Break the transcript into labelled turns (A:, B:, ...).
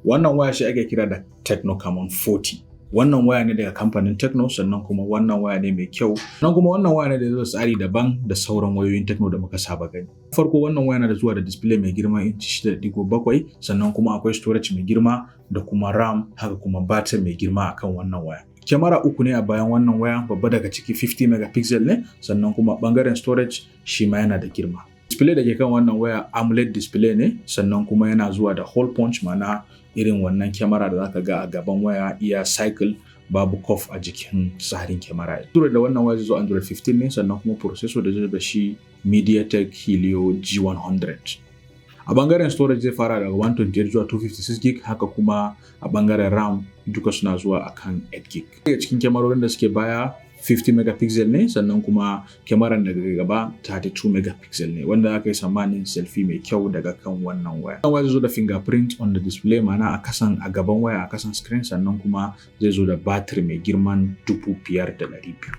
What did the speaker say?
A: Wannan waya shi ake kira da Tecno Camon 40. Wannan waya ne daga kamfanin Tecno, sannan kuma wannan waya ne mai kyau. Sannan kuma wannan waya ne da zai tsari daban da sauran wayoyin Tecno da muka saba gani. Farko wannan waya na da zuwa da display mai girma inci 6.7, sannan kuma akwai storage mai girma da kuma RAM, haka kuma batir mai girma akan wannan waya. Kyamara uku ne a bayan wannan waya, babba daga ciki 50 megapixel ne, sannan kuma bangaren storage shi ma yana da girma. Display da ke kan wannan waya AMOLED display ne, sannan kuma yana zuwa da hole punch, ma'ana irin wannan kyamara da zaka ga a gaban waya iya cycle, babu cuff a jikin tsarin kyamara. Tura da wannan waya zai zo Android 15 ne, sannan kuma processor da zai da shi MediaTek Helio G100. A bangaren storage zai fara daga 128 zuwa 256 gig, haka kuma a bangaren RAM duka suna zuwa akan 8 gig. Daga cikin kyamarorin da suke baya 50 megapixel ne, sannan kuma kyamaran daga gaba 32 megapixel ne, wanda aka yi tsammanin selfie mai kyau daga kan wannan waya. Wannan waya zai zo da fingerprint on the display, ma'ana a gaban waya a kasan screen, sannan kuma zai zo da batir mai girman 5200.